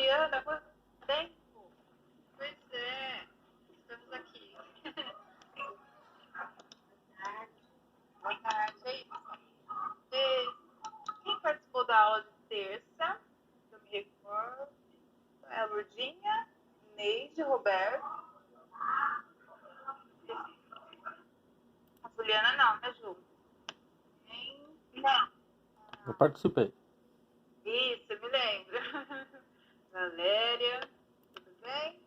Fabiana, quanto tempo? Pois é, estamos aqui. Boa tarde. É isso. Quem participou da aula de terça, que eu me recordo, é a Lurdinha, Neide, Roberto. A Juliana não, né, Ju? Não. Eu participei. Isso, eu me lembro. Valéria, tudo bem?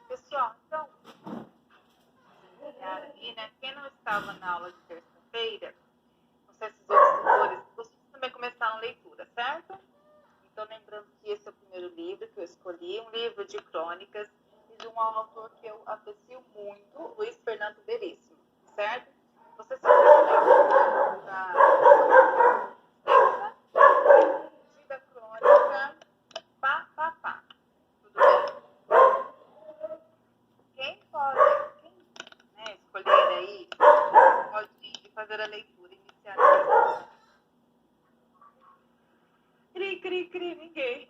Pessoal, então, e, né, quem não estava na aula de terça-feira, não sei se os outros tutores, vocês também começaram a leitura, certo? Então, lembrando que esse é o primeiro livro que eu escolhi, um livro de crônicas e de um autor que eu aprecio muito, Luiz Fernando Veríssimo, certo? Você se lembra da da crônica Pá, pá, pá. Tudo bem? Quem escolher aí, pode fazer a leitura, iniciar a leitura. Cri, ninguém.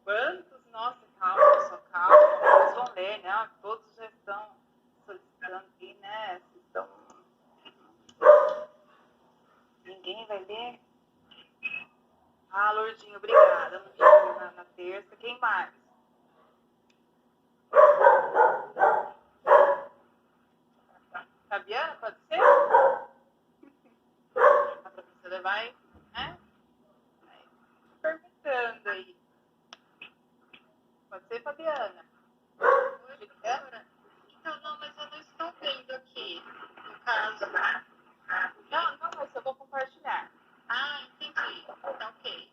Quantos? Nossa, calma. Vocês vão ler, né? Todos já estão solicitando aqui, né? Ninguém vai ler? Ah, Lourdinho, obrigada. Não vi na terça. Quem mais? Fabiana, pode ser? A professora vai, né? Perguntando aí. Pode ser, Fabiana? Oi, professora. Então, não, mas eu não estou vendo aqui, no caso. Não, mas eu vou compartilhar. Ah, entendi. Tá ok.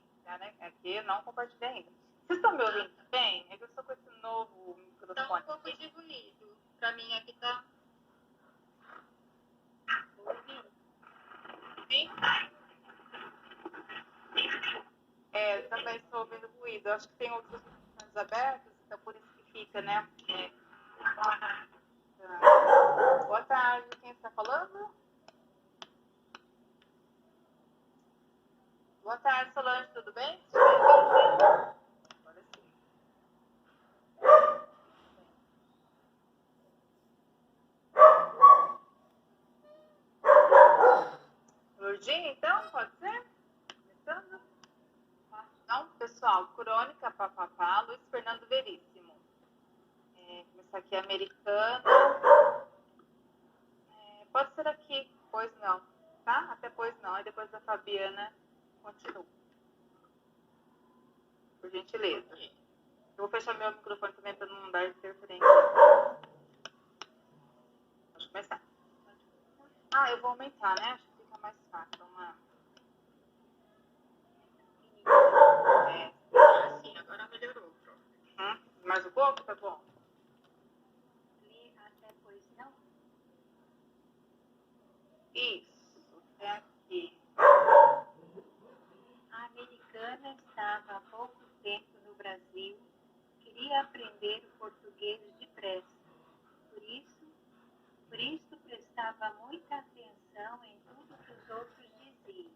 Aqui eu não compartilhei ainda. Vocês estão me ouvindo bem? É que eu estou com esse novo microfone. Tá um pouco de ruído. Pra mim aqui tá ouvindo. Sim? Também estou ouvindo ruído. Eu acho que tem outros microfones abertos, então por isso que fica, né? Boa tarde, quem está falando? Boa tarde, Solange, tudo bem? Agora sim. Lourdinha, então, pode ser? Começando? Não, pessoal, crônica, papapá, Luiz Fernando Veríssimo. Começar aqui, americana. Pode ser aqui, pois não, tá? Até pois não, e depois a Fabiana continua. Por gentileza. Eu vou fechar meu microfone também para não dar interferência. Pode começar. Eu vou aumentar, né? Acho que fica mais fácil. Sim, agora melhorou. Mais um pouco? Tá bom. Lê até pois não? Isso, é aqui. A americana estava há pouco tempo no Brasil, queria aprender o português depressa. Por isso prestava muita atenção em tudo que os outros diziam.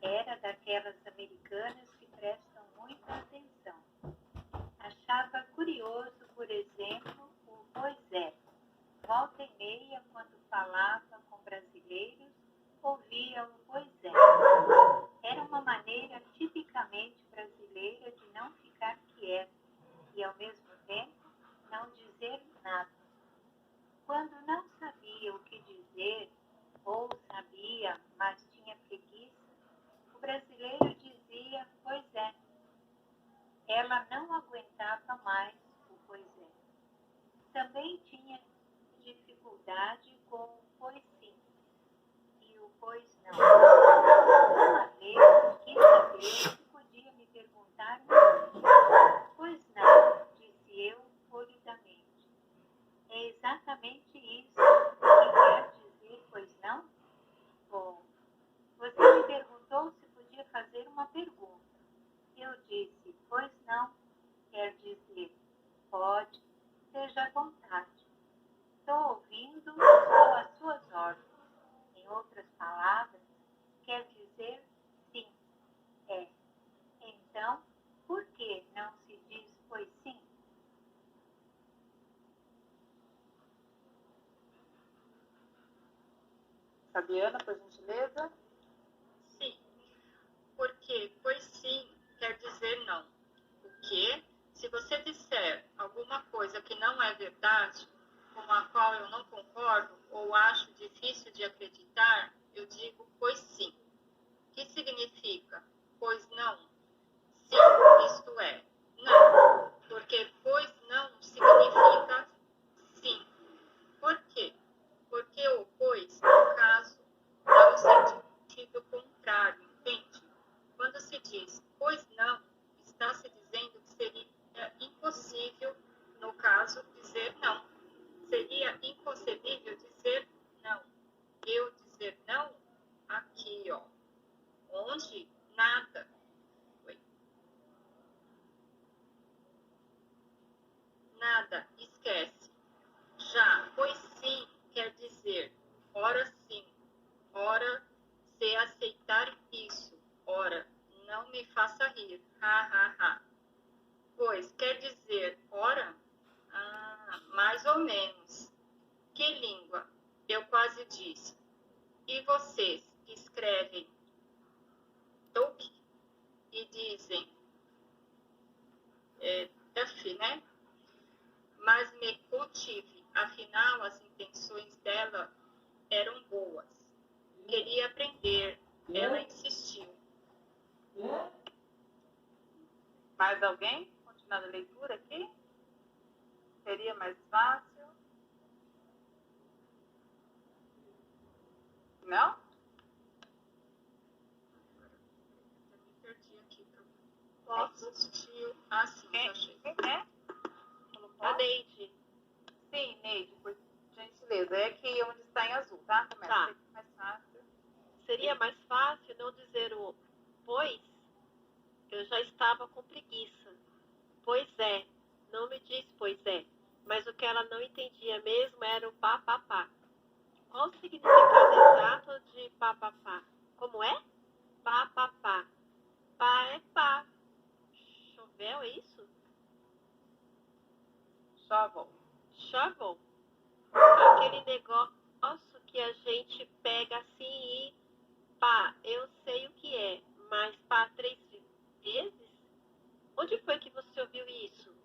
Era daquelas americanas que prestam muita atenção. Achava curioso, por exemplo, o pois é. Volta e meia, quando falava com brasileiros, ouvia o pois é. Era uma maneira tipicamente brasileira de não ficar quieto e, ao mesmo tempo, não dizer nada. Quando não sabia o que dizer, ou sabia, mas tinha preguiça, o brasileiro dizia pois é. Ela não aguentava mais o pois é. Também tinha dificuldade com o pois sim e o pois não. Uma vez quis saber se podia me perguntar pois não, disse eu polidamente. É exatamente isso que quer dizer pois não? Bom, você me perguntou se podia fazer uma pergunta. Eu disse, pois não, quer dizer, pode, seja à vontade. Estou ouvindo, estou às suas ordens. Em outras palavras, quer dizer sim. Fabiana, por gentileza. Sim. Porque pois sim quer dizer não. O quê? Se você disser alguma coisa que não é verdade, com a qual eu não concordo ou acho difícil de acreditar, eu digo pois sim. Que significa pois não? Sim, isto é, não. Porque pois não significa sim. Por quê? Porque o pois, no caso, dá o sentido contrário, entende? Quando se diz pois não, está se dizendo que seria impossível, no caso, dizer não. Seria inconcebível dizer não. Eu dizer não, aqui, ó. Onde? Nada. Oi. Nada, esquece. Já, pois sim, quer dizer, ora sim, ora se aceitar isso, ora, não me faça rir, ha, ha, ha. Pois, quer dizer, ora? Ah, mais ou menos. Que língua? Eu quase disse. E vocês que escrevem Tolkien e dizem Duff, né? Mas me contive, afinal as intenções dela eram boas. Queria aprender, ela insistiu. Mais alguém? Continuando a leitura aqui? Seria mais fácil? Não? Eu me perdi aqui. Posso assistir? Ah, sim, já achei. Quem é? A Neide. Sim, Neide, por gentileza. É aqui onde está em azul, tá? Começa Tá. a ser mais fácil. Seria mais fácil não dizer o pois? Eu já estava com preguiça. Pois é. Não me diz pois é. Mas o que ela não entendia mesmo era o pá, pá, pá. Qual o significado exato de pá, pá, pá? Como é? Pá, pá, pá. Pá é pá. Chovel, é isso? Shovel. Shovel? Aquele negócio que a gente pega assim e pá, eu sei o que é, mas pá 3 vezes? Onde foi que você ouviu isso?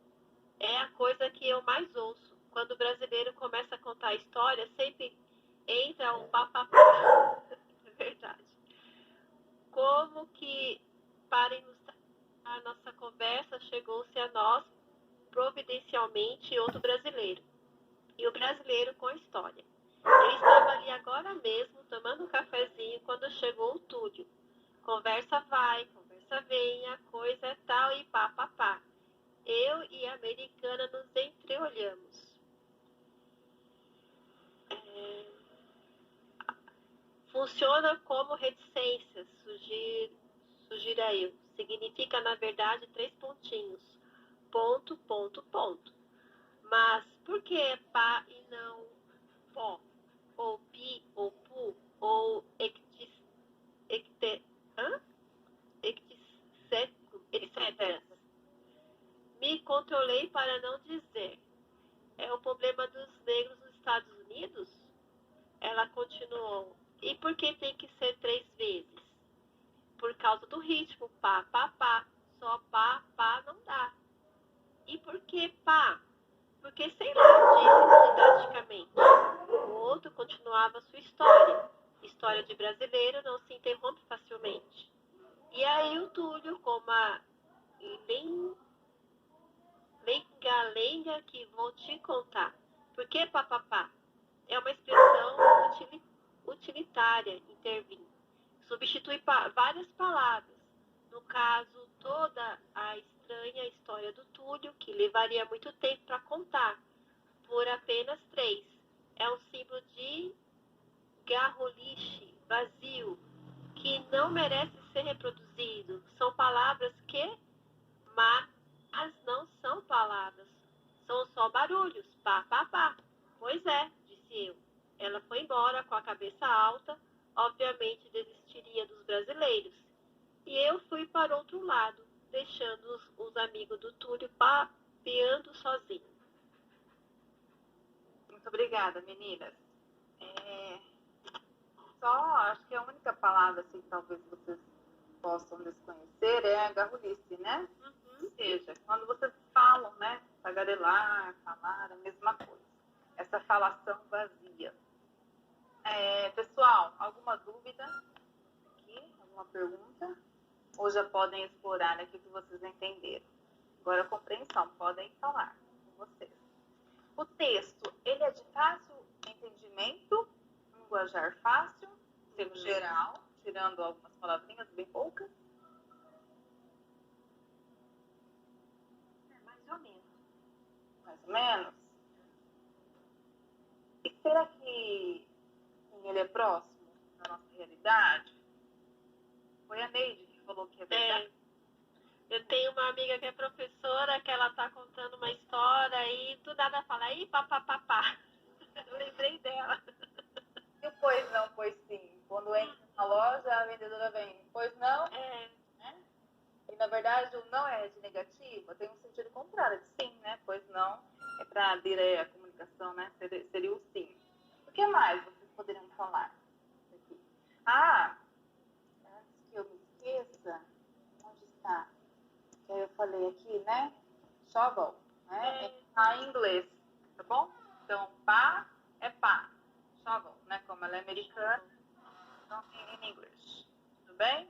É a coisa que eu mais ouço. Quando o brasileiro começa a contar a história, sempre entra um pá, pá, pá. É verdade. Como que, para ilustrar a nossa conversa, chegou-se a nós, providencialmente, outro brasileiro. E o brasileiro com história. Ele estava ali agora mesmo, tomando um cafezinho, quando chegou o Túlio. Conversa vai, conversa vem, a coisa é tal e pá, pá, pá. Eu e a americana nos entreolhamos. Funciona como reticências, sugira eu. Significa, na verdade, 3 pontinhos. Ponto, ponto, ponto. Mas por que é pá e não pó? Ou pi, ou pu, ou etc. Me controlei para não dizer. É o problema dos negros nos Estados Unidos? Ela continuou. E por que tem que ser 3 vezes? Por causa do ritmo. Pá, pá, pá. Só pá, pá não dá. E por que pá? Porque, sei lá, disse didaticamente. O outro continuava sua história. História de brasileiro não se interrompe facilmente. E aí o Túlio, com uma lenga-lenga que vou te contar. Por que papapá? É uma expressão utilitária, intervim. Substitui várias palavras. No caso, toda a estranha história do Túlio, que levaria muito tempo para contar, por apenas 3. É um símbolo de garrolixe, vazio, que não merece ser reproduzido. São palavras que, mas não são palavras. São só barulhos. Pá, pá, pá. Pois é, disse eu. Ela foi embora com a cabeça alta, obviamente desistiria dos brasileiros. E eu fui para outro lado, deixando os amigos do Túlio papeando sozinho. Muito obrigada, meninas. só, acho que a única palavra assim, que talvez vocês possam desconhecer é a garrulice, né? Ou seja, quando vocês falam, né? Tagarelar, falar, a mesma coisa. Essa falação vazia. Pessoal, alguma dúvida aqui? Alguma pergunta? Ou já podem explorar aqui o que vocês entenderam? Agora a compreensão, podem falar com vocês. O texto, ele é de fácil entendimento, linguajar fácil, no geral, tirando algumas palavrinhas, bem poucas. Mais ou menos. Mais ou menos. E será que ele é próximo da nossa realidade? Foi a Neide que falou que é verdade. Eu tenho uma amiga que é professora, que ela tá contando uma história e do nada fala, ih, papapá. Eu lembrei dela. E o pois não, pois sim. Quando entra na loja, a vendedora vem, pois não. Né? E na verdade o não é de negativa, tem um sentido contrário de sim, né? Pois não é para aderir à comunicação, né? Seria o sim. O que mais vocês poderiam falar aqui? Antes que eu me esqueça, onde está? Que eu falei aqui, né? Shovel, né? Em inglês, tá bom? Então, pá é pá. Shovel, né? Como ela é americana, então em inglês. Tudo bem?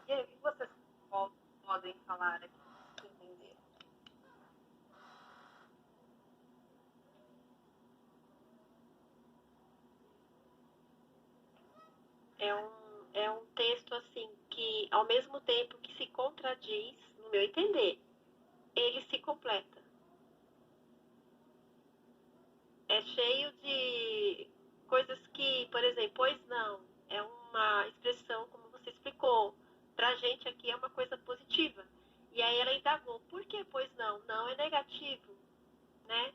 E aí, o que vocês podem falar aqui para entender? É um texto assim que, ao mesmo tempo que se contradiz, no meu entender, ele se completa. É cheio de coisas que, por exemplo, pois não, é uma expressão, como você explicou, pra gente aqui é uma coisa positiva. E aí ela indagou, por que pois não? Não é negativo, né?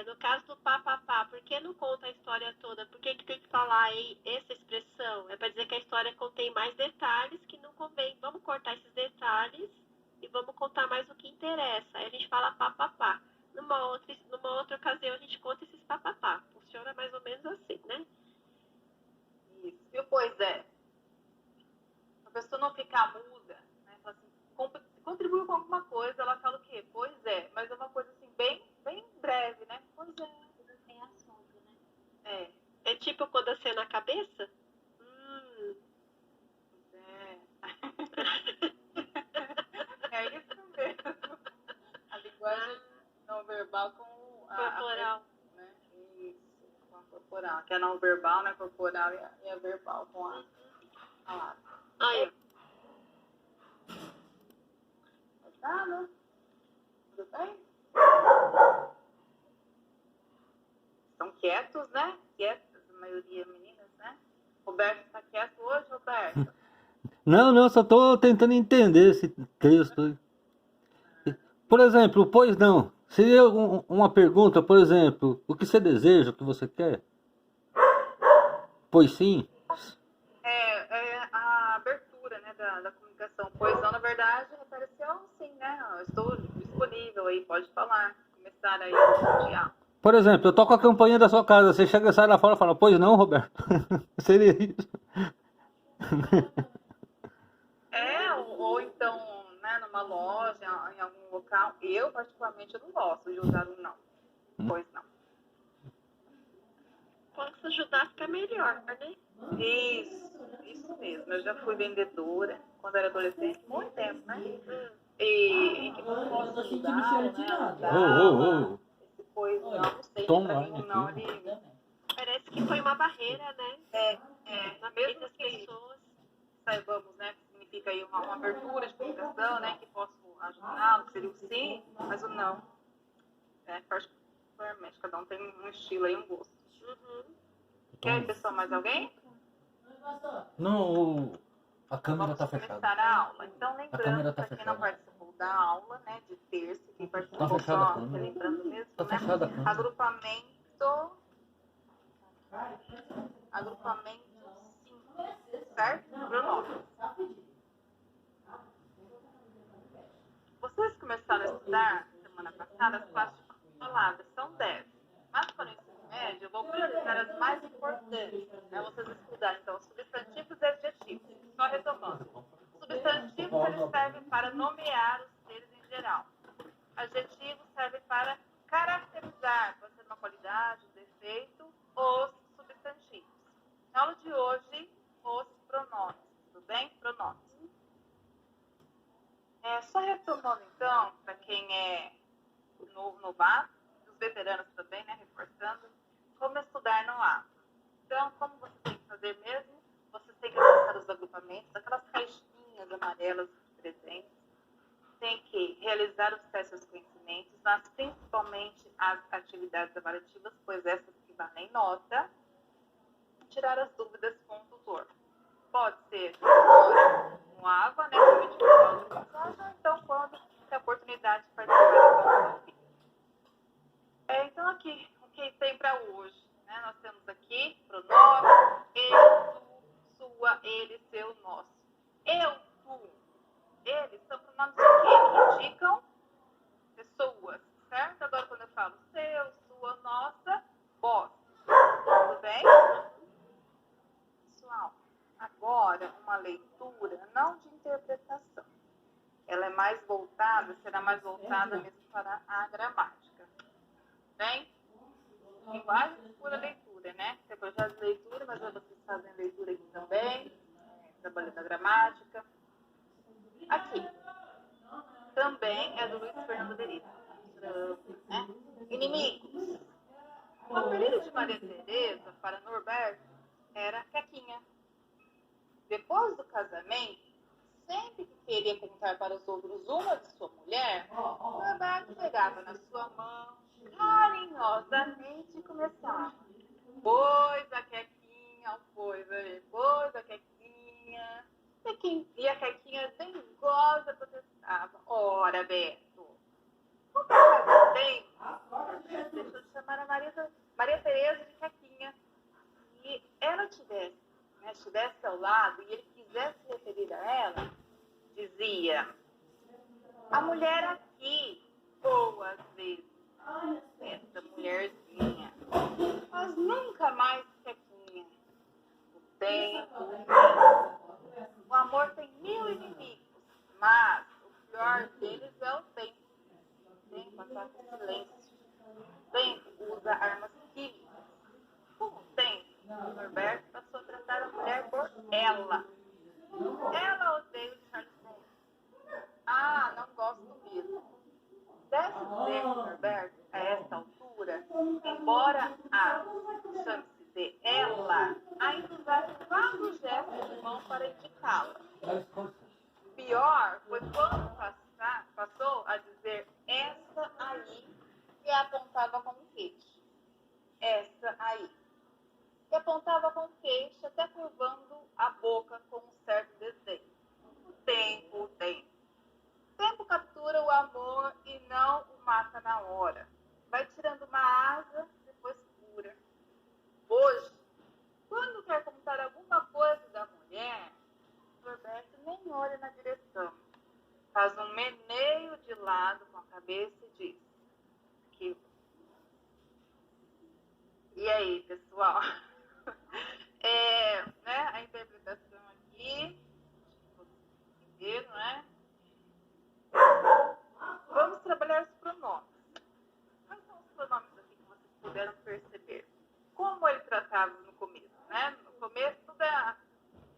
No caso do papapá, por que não conta a história toda? Por que tem que falar aí essa expressão? É para dizer que a história contém mais detalhes que não convém. Vamos cortar esses detalhes e vamos contar mais o que interessa. Aí a gente fala papapá. Numa outra ocasião a gente conta esses papapá. Funciona mais ou menos assim, né? Isso. E o pois é? A pessoa não ficar muda, né? Fala assim, contribuiu com alguma coisa, ela fala o quê? Pois é. Mas é uma coisa assim, bem breve, né? Pois é. Tudo tem assunto, né? É tipo quando a cena na cabeça? Pois é. É isso mesmo. A linguagem não verbal com corporal. Né? Isso, com a corporal. Que é não verbal, né? Corporal e a verbal com a palavra. Aí, Tá, né? Tudo bem? Estão quietos, né? Quietos, a maioria meninas, né? Roberto está quieto hoje, Roberto? Não, só estou tentando entender esse texto aí. Por exemplo, pois não. Seria uma pergunta, por exemplo, o que você deseja, o que você quer? Pois sim. É a abertura, né, da comunicação. Pois não, na verdade, apareceu sim, né? Eu estou disponível aí, pode falar. Começar aí o diálogo. Por exemplo, eu toco a campainha da sua casa, você chega, sai lá fora e fala, pois não, Roberto? Seria isso. Ou então, né, numa loja, em algum local. Eu, particularmente, eu não gosto de usar o não. Pois não. posso ajudar a ficar melhor, né? Isso mesmo. Eu já fui vendedora quando era adolescente, muito tempo, né? E que não posso ajudar, né? Esse pois não sei, pra mim, não, ele... Parece que foi uma barreira, né? Na mesma das pessoas. Saibamos, né, que significa aí uma abertura de comunicação, né, que posso ajudá-lo, que seria o sim, mas o não. Particularmente, cada um tem um estilo aí, um gosto. Quer, pessoal, mais alguém? Não, a câmera está Vamos fechada. começar a aula. Então, lembrando, para quem não participou da aula, né, de terça, quem participou só, lembrando mesmo, Tá né, fechada a câmera. agrupamento 5, certo? Pronomes. Vocês começaram a estudar semana passada as classes de palavras, são 10. Mas para o ensino médio, eu vou priorizar as mais importantes. importante, né, vocês estudarem, então, substantivos e adjetivos. Só retomando. Substantivos, eles servem para nomear os seres em geral. Adjetivos servem para caracterizar, pode ser uma qualidade, um defeito, os substantivos. Na aula de hoje, os pronomes, tudo bem? Pronomes. Só retomando, então, para quem é novato, os veteranos também, né, reforçando, como estudar no ato. Então, como você tem que fazer mesmo? Você tem que acessar os agrupamentos, aquelas caixinhas amarelas presentes, tem que realizar os testes dos conhecimentos, mas principalmente as atividades avaliativas, pois essas que valem nota, tirar as dúvidas com o tutor. Pode ser no AVA, né, como ou então quando tem a oportunidade de participar da prova. Então aqui, o que tem para hoje? Né? Nós temos aqui pronome, eu, tu, sua, ele, seu, nosso. Eu, tu, eles são pronomes que indicam pessoas, certo? Agora quando eu falo seu, sua, nossa, vós. Tudo bem? Pessoal, agora uma leitura não de interpretação. Ela é mais voltada, será mais voltada mesmo para a gramática. Bem? Linguagem pura leitura, né? Tem projeto de leitura, mas vocês fazem leitura aqui também, trabalhando a gramática. Aqui, também é do Luiz Fernando Veríssimo. Né? Inimigos. O apelido de Maria Teresa para Norberto era Quequinha. Depois do casamento, sempre que queria contar para os outros uma de sua mulher, Norberto pegava na sua mão, carinhosamente e começava. Pois a Quequinha, pois a Quequinha. E a Quequinha dengosa protestava. Ora, Beto, não faz tempo, deixa eu chamar a Maria Teresa de Quequinha. E ela estivesse ao lado e ele quisesse se referir a ela, dizia, a mulher aqui, ou às vezes, essa mulherzinha, mas nunca mais Quequinha. O tempo, o amor tem 1000 inimigos, mas o pior deles é o tempo. O tempo ataca o silêncio. O tempo usa armas químicas. Com o tempo, o Norberto passou a tratar a mulher por ela. Ela odeia o Charles Bronson. Ah, não gosto mesmo. Deve dizer que o Norberto, a esta altura, embora a chame-se de ela, ainda usasse vários gestos de mão para indicá-la. Pior foi quando passou a dizer essa aí e apontava com o queixo. Essa aí. E apontava com o queixo, até curvando a boca com um certo desdém. O tempo. O tempo captura o amor e não o mata na hora. Vai tirando uma asa, depois cura. Hoje, quando quer contar alguma coisa da mulher, Roberto nem olha na direção. Faz um meneio de lado com a cabeça e diz que... E aí, pessoal? Né, a interpretação aqui, não é? Vamos trabalhar os pronomes. Quais são os pronomes aqui que vocês puderam perceber? Como ele tratava no começo, né? No começo tudo é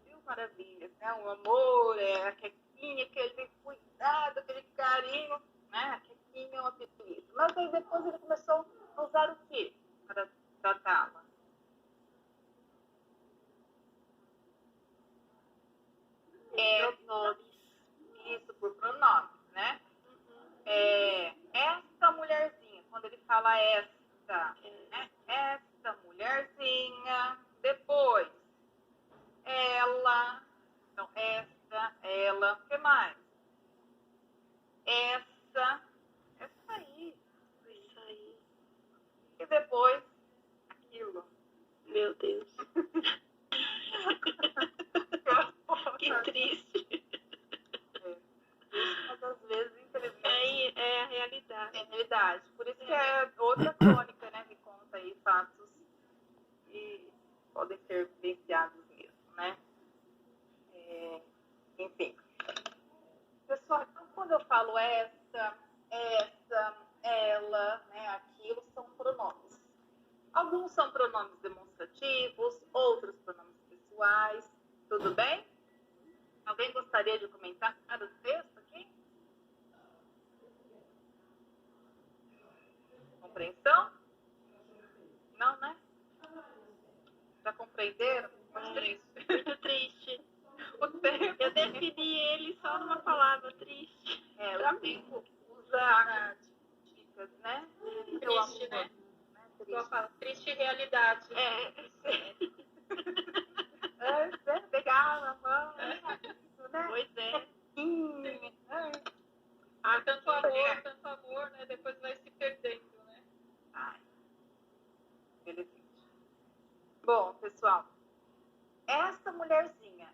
mil maravilhas, né? O amor, a Quequinha, aquele cuidado, aquele carinho, né? A Quequinha é um apelido. Mas aí depois ele começou a usar o quê para tratá-la? Pronomes. Isso, por pronomes, né? Esta mulherzinha, quando ele fala esta, né? Esta mulherzinha, depois, ela, então, esta, ela, o que mais? Essa aí. Isso aí. E depois, aquilo. Meu Deus. Que triste. Mas às vezes, infelizmente... É a realidade. É a realidade. Por isso que é outra crônica, né? Que conta aí fatos que podem ser vivenciados mesmo, né? Enfim. Pessoal, então quando eu falo essa, ela, né, aquilo, são pronomes. Alguns são pronomes demonstrativos, outros pronomes pessoais. Tudo bem? Alguém gostaria de comentar o texto aqui? Compreensão? Não, né? Já compreenderam? Muito triste. Muito triste. O tempo. Eu defini ele só numa palavra, triste. O tempo usa dicas, né? Triste, né? Igual fala, triste realidade. Pegar a mão, né? Pois é. Tanto amor, né? Depois vai se perdendo, né? Ai, beleza. Bom, pessoal, essa mulherzinha,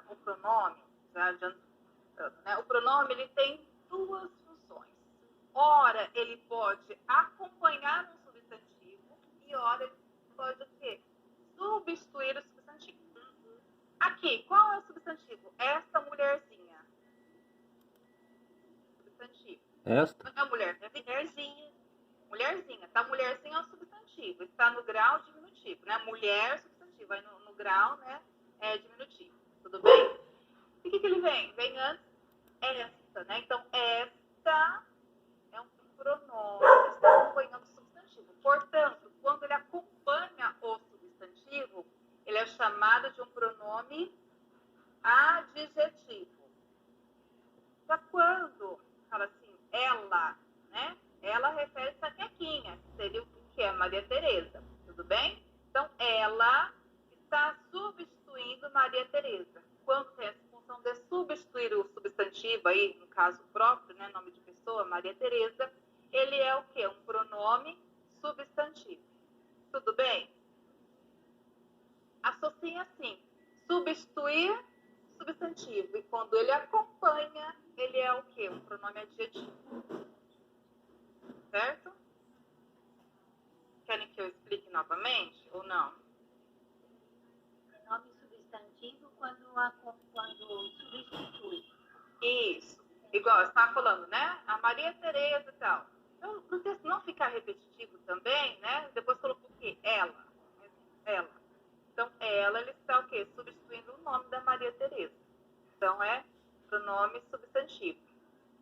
o pronome, já adiantando, né? O pronome, ele tem duas funções. Ora, ele pode acompanhar um substantivo e ora, ele pode o quê? Substituir o substantivo. Aqui, qual é o substantivo? Essa mulherzinha. Substantivo. Esta? Não é mulher, é mulherzinha. Mulherzinha, tá? Mulherzinha é um substantivo. Está no grau diminutivo, né? Mulher, substantivo. Aí no grau, né? É diminutivo. Tudo bem? E o que ele vem? Vem antes esta, né? Então, esta é um pronome que está acompanhando o substantivo. Portanto, quando ele acompanha o substantivo, ele é chamado de um pronome adjetivo. Já quando fala assim, ela, né? Ela refere-se a Quequinha, que seria o que é Maria Tereza. Tudo bem? Então, ela está substituindo Maria Tereza. Quando tem essa função de substituir o substantivo, aí, no caso próprio, né, nome de pessoa, Maria Tereza, ele é o quê? Um pronome substantivo. Tudo bem? Associa assim, substituir substantivo. E quando ele acompanha, ele é o quê? Um pronome adjetivo. Certo? Querem que eu explique novamente ou não? Pronome substantivo quando substitui. Isso. Igual você estava falando, né? A Maria Tereza e tal. Então, para o texto não ficar repetitivo também, né? Depois colocou o quê? Ela. Então, ela, ele está o quê? Substituindo o nome da Maria Tereza. Então, é pronome substantivo.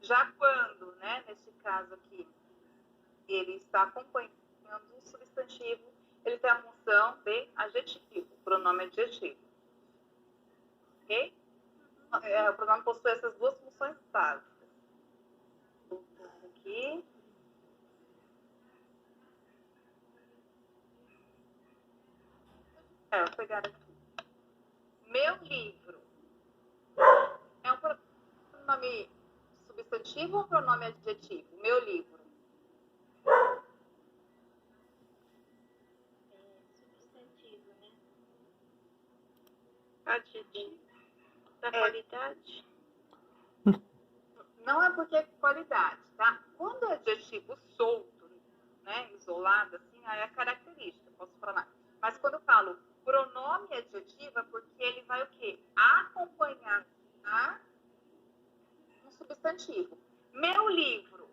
Já quando, né, neste caso aqui, ele está acompanhando um substantivo, ele tem a função de adjetivo, pronome adjetivo. Ok? O pronome possui essas duas funções básicas. Voltando aqui. Vou pegar aqui. Meu livro é um pronome substantivo ou pronome adjetivo? Meu livro. Substantivo, né? Adjetivo. Da qualidade. Não é porque é qualidade, tá? Quando é adjetivo solto, né, isolado, assim, aí é característica, posso falar. Mas quando eu falo pronome adjetivo, é porque ele vai o quê? Acompanhar um substantivo. Meu livro,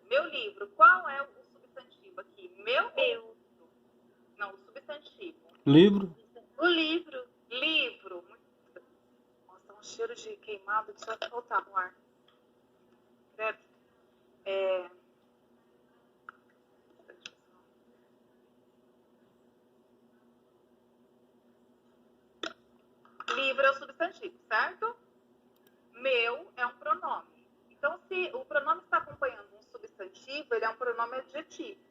qual é o substantivo aqui? Meu. Não, o substantivo. Livro? O livro. Livro. Nossa, tá um cheiro de queimado que só vai faltar no ar. Livro é o substantivo, certo? Meu é um pronome. Então, se o pronome está acompanhando um substantivo, ele é um pronome adjetivo.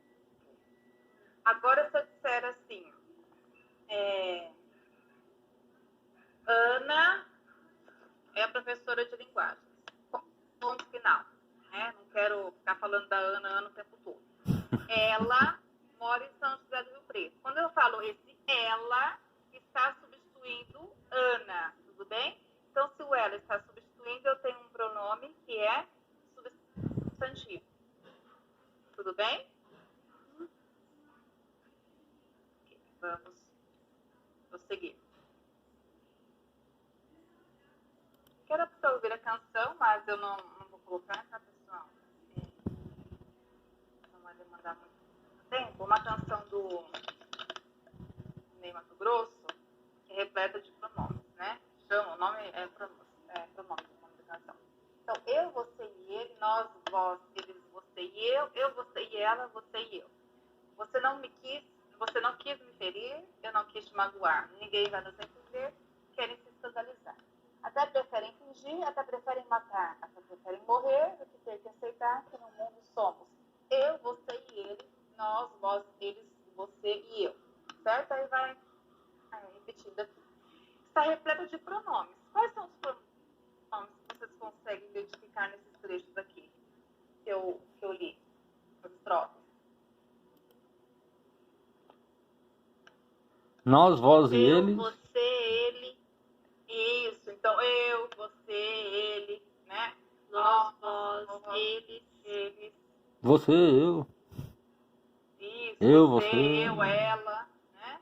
Agora, se eu disser assim, Ana é a professora de linguagens. Ponto final. Né? Não quero ficar falando da Ana o tempo todo. Ela mora em São José do Rio Preto. Quando eu falo esse ela, está substituindo Ana. Tudo bem? Então, se o ela está substituindo, eu tenho um pronome que é substantivo. Tudo bem? Vamos prosseguir. canção, mas eu não vou colocar, tá, pessoal? Não vai demandar muito tempo. Uma canção do Ney Matogrosso, que é repleta de pronomes, né? Chama, o nome é pronomes, o nome da canção. Então, eu, você e ele, nós, vós, eles, você e eu, você e ela, você e eu. Você não quis me ferir, eu não quis te magoar. Ninguém vai nos entender, querem se escandalizar. Até preferem fingir, até preferem matar, até preferem morrer do que ter que aceitar que no mundo somos eu, você e ele, nós, vós, eles, você e eu. Certo? Aí vai repetindo aqui. Está repleto de pronomes. Quais são os pronomes que vocês conseguem identificar nesses trechos aqui que eu li? As estrofes. Nós, vós e Eu, ele. você, ele, Isso, então eu, você, ele, né? nós, vós, eles. Você, eu. Isso, Eu, você, você. eu, ela, né?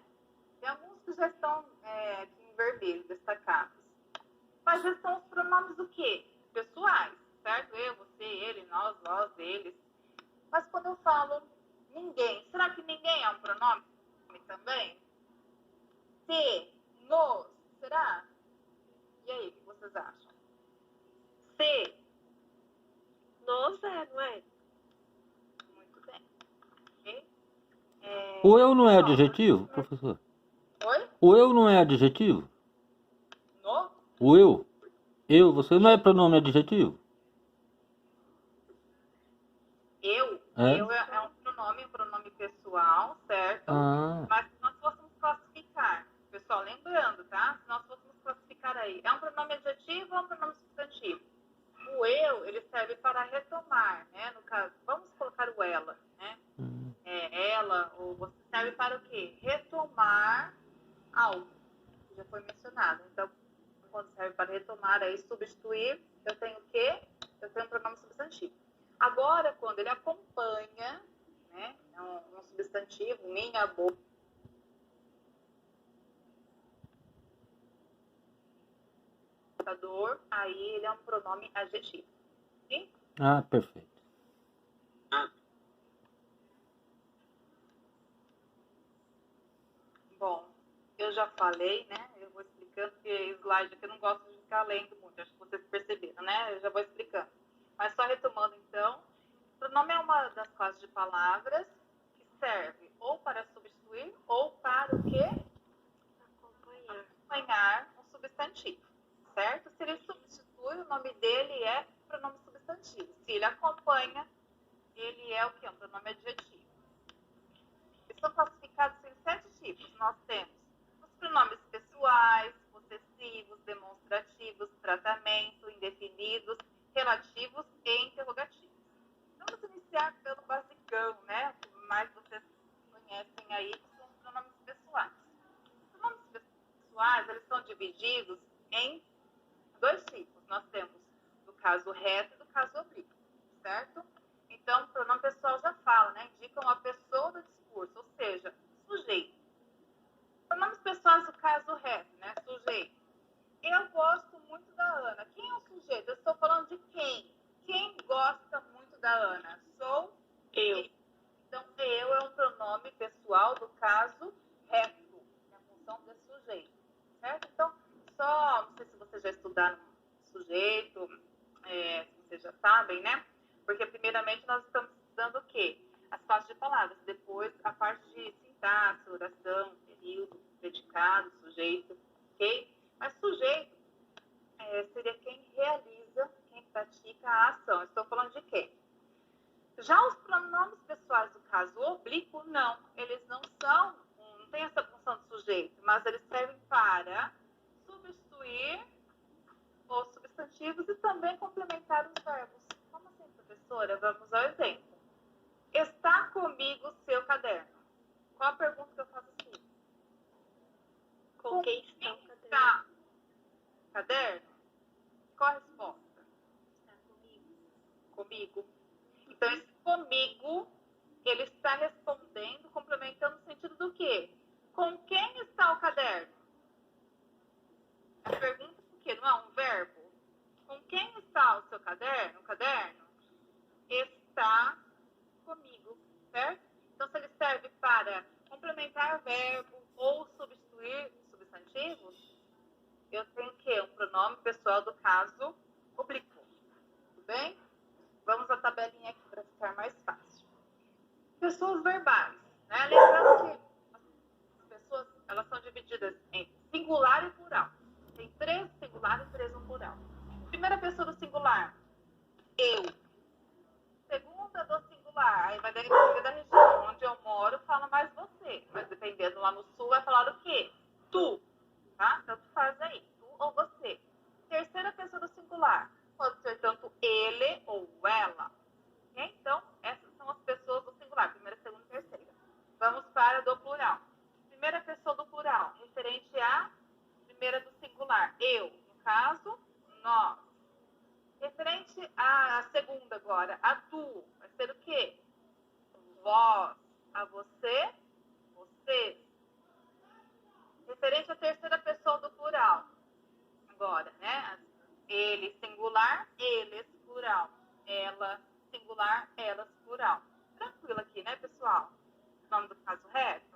Tem alguns que já estão aqui em vermelho, destacados. Mas esses são os pronomes o quê? Pessoais, certo? Eu, você, ele, nós, vós, eles. Mas quando eu falo ninguém, será que ninguém é um pronome também? Se, nos, será? E aí, o que vocês acham? Se, Nós não é? muito bem. Ok? O eu não é pessoal, adjetivo, professor? Oi? O eu não é adjetivo? No? O eu? Eu, você não é pronome adjetivo? Eu É? é um pronome pessoal, certo? Ah, Mas se nós fôssemos classificar, pessoal, lembrando, tá? Se nós fôssemos classificar aí, é um pronome adjetivo ou um pronome substantivo? O eu, ele serve para retomar, né? No caso, vamos colocar o ela, né? Ela, ou você serve para o quê? Retomar algo, que já foi mencionado. Então, quando serve para retomar, aí substituir, eu tenho o quê? Eu tenho um pronome substantivo. Agora, quando ele acompanha, né? Um substantivo, minha, boca, aí ele é um pronome adjetivo. Sim? ah, perfeito. Bom, eu já falei, né? Eu vou explicando, porque slide aqui eu não gosto de ficar lendo muito, acho que vocês perceberam, né? Eu já vou explicando. Mas só retomando então, pronome é uma das classes de palavras que serve ou para substituir ou para o quê? Acompanhar um substantivo, certo? Se ele substitui, o nome dele é pronome substantivo. Se ele acompanha, ele é o quê? Um pronome adjetivo. Eles são classificados em 7 tipos. Nós temos os pronomes pessoais, possessivos, demonstrativos, tratamento, indefinidos, relativos e interrogativos. Vamos iniciar pelo basicão, né? O que mais vocês conhecem aí, que são os pronomes pessoais. Os pronomes pessoais, eles são divididos em 2 tipos. Nós temos do caso reto e do caso oblíquo, certo? Então, o pronome pessoal já fala, né? Indica uma pessoa do discurso, ou seja, sujeito. Pronomes pessoais do caso reto, né? Sujeito. Eu gosto muito da Ana. Quem é o sujeito? Eu estou falando de quem? Quem gosta muito da Ana? Sou Eu. Então, eu é um pronome pessoal do caso reto, na função de sujeito, certo? Então, só, não sei se vocês já estudaram sujeito, se vocês já sabem, né? Porque, primeiramente, nós estamos estudando o quê? As partes de palavras. Depois, a parte de sintaxe, oração, período, predicado, sujeito, ok? Mas sujeito seria quem realiza, quem pratica a ação. Estou falando de quem? Já os pronomes pessoais do caso oblíquo, não. Eles não têm essa função de sujeito, mas eles servem para substituir os substantivos e também complementar os verbos. Como assim, professora? Vamos ao exemplo. Está comigo o seu caderno? Qual a pergunta que eu faço assim? Com quem está o caderno? Está o caderno? Qual a resposta? Está comigo. Comigo. Então, esse comigo, ele está respondendo, complementando o sentido do quê? Com quem está o caderno? A pergunta por quê? Não é um verbo? Com quem complementar verbo ou substituir substantivos, eu tenho o quê? Um pronome pessoal do caso oblíquo. Tudo bem? Vamos à tabelinha aqui para ficar mais fácil. Pessoas verbais, né? Lembrando que as pessoas, elas são divididas em singular e plural. Tem 3 singular e 3 no plural. Primeira pessoa do singular, eu. Segunda do singular, aí vai depender da região. Onde eu moro, fala mais você. Mas dependendo lá no sul, vai falar o quê? Tu. Tá? Tanto faz aí, tu ou você. Terceira pessoa do singular, pode ser tanto ele ou ela. Okay? Então, essas são as pessoas do singular, primeira, segunda e terceira. Vamos para do plural. Primeira pessoa do plural, referente à primeira do singular, eu. No caso, nós. Referente à segunda agora, a tu, vai ser o quê? Vós. A você, vocês. Referente à terceira pessoa do plural, agora, né? Ele singular, eles plural. Ela singular, elas plural. Tranquilo aqui, né, pessoal? Nome do caso reto.